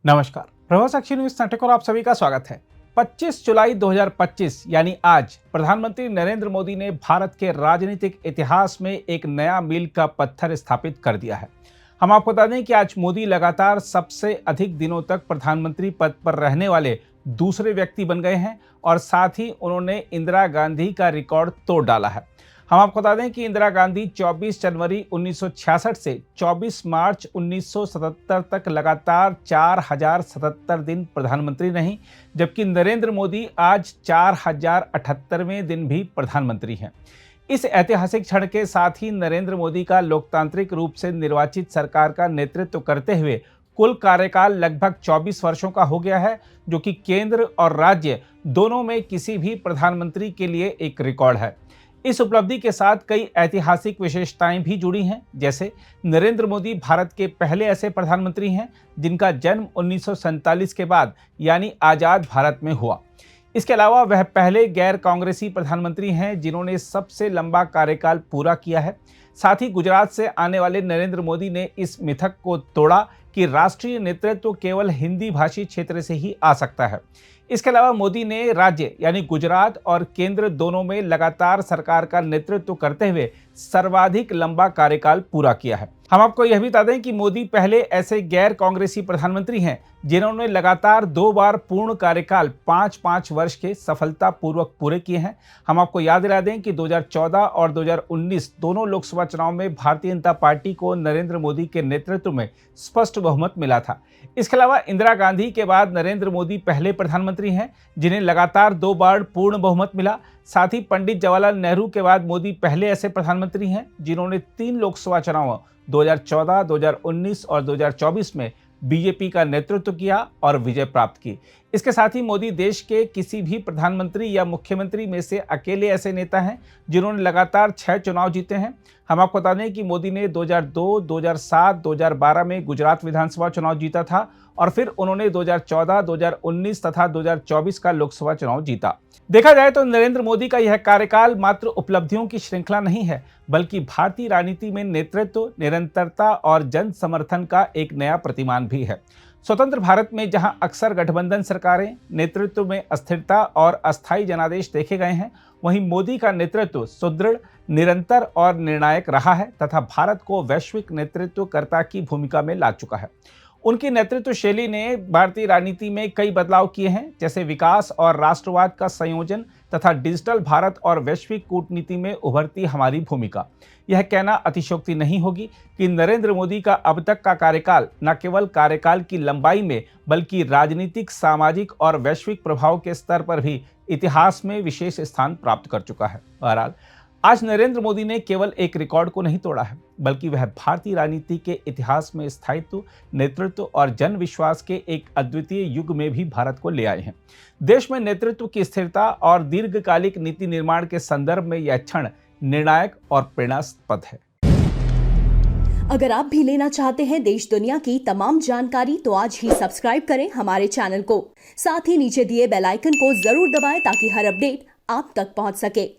नमस्कार, प्रभा साक्षी न्यूज नाटक और आप सभी का स्वागत है। 25 जुलाई 2025 यानी आज प्रधानमंत्री नरेंद्र मोदी ने भारत के राजनीतिक इतिहास में एक नया मील का पत्थर स्थापित कर दिया है। हम आपको बता दें कि आज मोदी लगातार सबसे अधिक दिनों तक प्रधानमंत्री पद पर रहने वाले दूसरे व्यक्ति बन गए हैं और साथ ही उन्होंने इंदिरा गांधी का रिकॉर्ड तोड़ डाला है। हम आपको बता दें कि इंदिरा गांधी 24 जनवरी 1966 से 24 मार्च 1977 तक लगातार 4077 दिन प्रधानमंत्री रहीं, जबकि नरेंद्र मोदी आज 4078वें दिन भी प्रधानमंत्री हैं। इस ऐतिहासिक क्षण के साथ ही नरेंद्र मोदी का लोकतांत्रिक रूप से निर्वाचित सरकार का नेतृत्व करते हुए कुल कार्यकाल लगभग 24 वर्षों का हो गया है, जो कि केंद्र और राज्य दोनों में किसी भी प्रधानमंत्री के लिए एक रिकॉर्ड है। इस उपलब्धि के साथ कई ऐतिहासिक विशेषताएं भी जुड़ी हैं, जैसे नरेंद्र मोदी भारत के पहले ऐसे प्रधानमंत्री हैं जिनका जन्म 1947 के बाद यानी आज़ाद भारत में हुआ। इसके अलावा वह पहले गैर कांग्रेसी प्रधानमंत्री हैं जिन्होंने सबसे लंबा कार्यकाल पूरा किया है। साथ ही गुजरात से आने वाले नरेंद्र मोदी ने इस मिथक को तोड़ा कि राष्ट्रीय नेतृत्व केवल हिंदी भाषी क्षेत्र से ही आ सकता है। इसके अलावा मोदी ने राज्य यानी गुजरात और केंद्र दोनों में लगातार सरकार का नेतृत्व करते हुए सर्वाधिक लंबा कार्यकाल पूरा किया है। हम आपको यह भी बता दें कि मोदी पहले ऐसे गैर कांग्रेसी प्रधानमंत्री हैं जिन्होंने लगातार 2 बार पूर्ण कार्यकाल 5-5 वर्ष के सफलतापूर्वक पूरे किए हैं। हम आपको याद दिला दें कि 2014 और 2019 दोनों लोकसभा चुनाव में भारतीय जनता पार्टी को नरेंद्र मोदी के नेतृत्व में स्पष्ट बहुमत मिला था। इसके अलावा इंदिरा गांधी के बाद नरेंद्र मोदी पहले प्रधानमंत्री हैं जिन्हें लगातार 2 बार पूर्ण बहुमत मिला। साथ ही पंडित जवाहरलाल नेहरू के बाद मोदी पहले ऐसे प्रधानमंत्री हैं जिन्होंने 3 लोकसभा चुनाव 2014, 2019 और 2024 में बीजेपी का नेतृत्व किया और विजय प्राप्त की। इसके साथ ही मोदी देश के किसी भी प्रधानमंत्री या मुख्यमंत्री में से अकेले ऐसे नेता हैं जिन्होंने लगातार 6 चुनाव जीते हैं। हम आपको बता दें कि मोदी ने 2002, 2007, 2012 में गुजरात विधानसभा चुनाव जीता था और फिर उन्होंने 2014, 2019 तथा 2024 का लोकसभा चुनाव जीता। देखा जाए तो नरेंद्र मोदी का यह कार्यकाल मात्र उपलब्धियों की श्रृंखला नहीं है, बल्कि भारतीय राजनीति में नेतृत्व, निरंतरता और जन समर्थन का एक नया प्रतिमान भी है। स्वतंत्र भारत में जहां अक्सर गठबंधन सरकारें, नेतृत्व में अस्थिरता और अस्थायी जनादेश देखे गए हैं, वहीं मोदी का नेतृत्व सुदृढ़, निरंतर और निर्णायक रहा है तथा भारत को वैश्विक नेतृत्वकर्ता की भूमिका में ला चुका है। उनकी नेतृत्व शैली ने भारतीय राजनीति में कई बदलाव किए हैं, जैसे विकास और राष्ट्रवाद का संयोजन तथा डिजिटल भारत और वैश्विक कूटनीति में उभरती हमारी भूमिका। यह कहना अतिशयोक्ति नहीं होगी कि नरेंद्र मोदी का अब तक का कार्यकाल न केवल कार्यकाल की लंबाई में बल्कि राजनीतिक, सामाजिक और वैश्विक प्रभाव के स्तर पर भी इतिहास में विशेष स्थान प्राप्त कर चुका है। बहरहाल आज नरेंद्र मोदी ने केवल एक रिकॉर्ड को नहीं तोड़ा है, बल्कि वह भारतीय राजनीति के इतिहास में स्थायित्व, नेतृत्व और जन विश्वास के एक अद्वितीय युग में भी भारत को ले आए हैं। देश में नेतृत्व की स्थिरता और दीर्घकालिक नीति निर्माण के संदर्भ में यह क्षण निर्णायक और प्रेरणास्पद है। अगर आप भी लेना चाहते हैं देश दुनिया की तमाम जानकारी, तो आज ही सब्सक्राइब करें हमारे चैनल को। साथ ही नीचे दिए बेल आइकन को जरूर दबाएं ताकि हर अपडेट आप तक पहुंच सके।